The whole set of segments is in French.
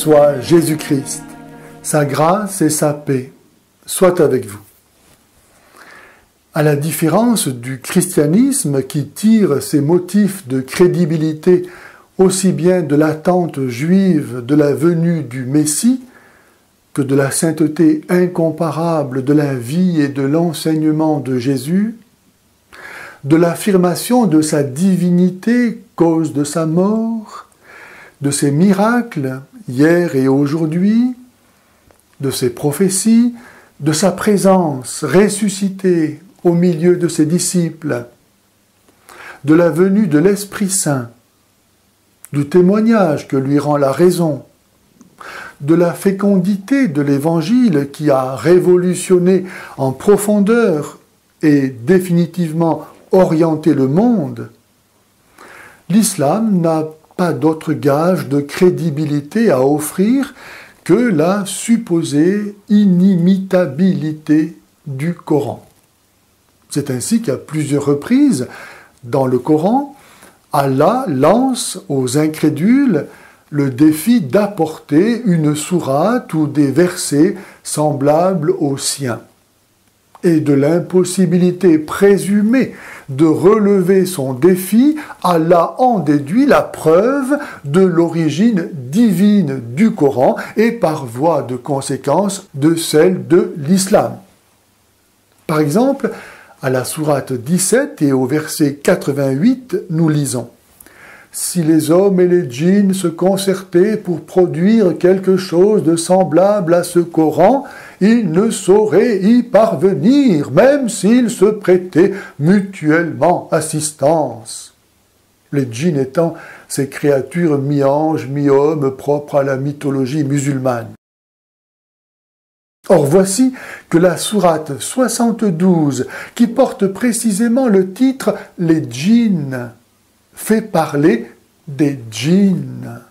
soit Jésus-Christ, sa grâce et sa paix soient avec vous. À la différence du christianisme qui tire ses motifs de crédibilité aussi bien de l'attente juive de la venue du Messie que de la sainteté incomparable de la vie et de l'enseignement de Jésus, de l'affirmation de sa divinité, cause de sa mort, de ses miracles, hier et aujourd'hui, de ses prophéties, de sa présence ressuscitée au milieu de ses disciples, de la venue de l'Esprit Saint, du témoignage que lui rend la raison, de la fécondité de l'Évangile qui a révolutionné en profondeur et définitivement orienté le monde, l'islam n'a pas d'autre gage de crédibilité à offrir que la supposée inimitabilité du Coran. C'est ainsi qu'à plusieurs reprises, dans le Coran, Allah lance aux incrédules le défi d'apporter une sourate ou des versets semblables aux siens, et de l'impossibilité présumée de relever son défi, Allah en déduit la preuve de l'origine divine du Coran et par voie de conséquence de celle de l'islam. Par exemple, à la sourate 17 et au verset 88, nous lisons « Si les hommes et les djinns se concertaient pour produire quelque chose de semblable à ce Coran, ils ne sauraient y parvenir, même s'ils se prêtaient mutuellement assistance. » Les djinns étant ces créatures mi-anges, mi-hommes propres à la mythologie musulmane. Or voici que la sourate 72, qui porte précisément le titre « Les djinns », fait parler des djinns.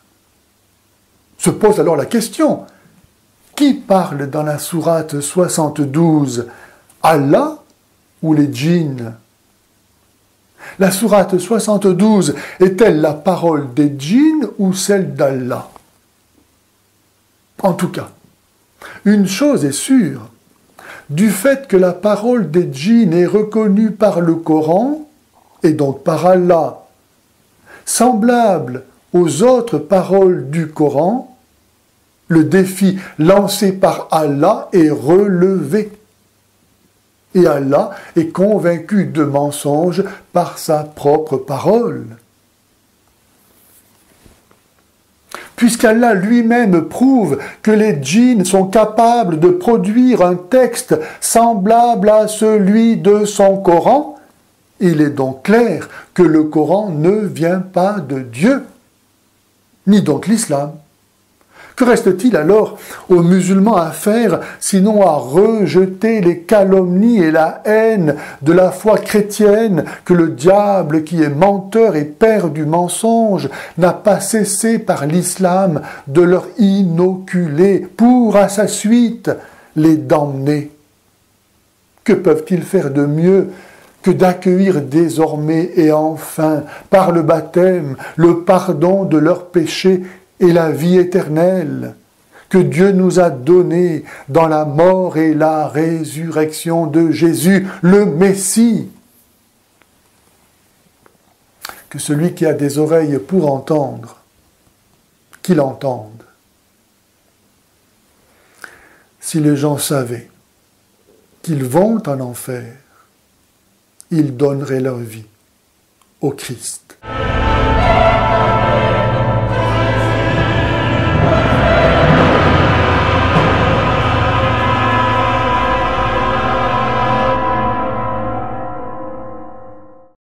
Se pose alors la question, qui parle dans la sourate 72, Allah ou les djinns? La sourate 72 est-elle la parole des djinns ou celle d'Allah? En tout cas, une chose est sûre, du fait que la parole des djinns est reconnue par le Coran, et donc par Allah, semblable aux autres paroles du Coran, le défi lancé par Allah est relevé. Et Allah est convaincu de mensonge par sa propre parole. Puisqu'Allah lui-même prouve que les djinns sont capables de produire un texte semblable à celui de son Coran, il est donc clair que le Coran ne vient pas de Dieu, ni donc l'islam. Que reste-t-il alors aux musulmans à faire, sinon à rejeter les calomnies et la haine de la foi chrétienne que le diable, qui est menteur et père du mensonge, n'a pas cessé par l'islam de leur inoculer pour, à sa suite, les damner? Que peuvent-ils faire de mieux que d'accueillir désormais et enfin, par le baptême, le pardon de leurs péchés et la vie éternelle que Dieu nous a donnée dans la mort et la résurrection de Jésus, le Messie? Que celui qui a des oreilles pour entendre, qu'il entende. Si les gens savaient qu'ils vont en enfer, ils donneraient leur vie au Christ.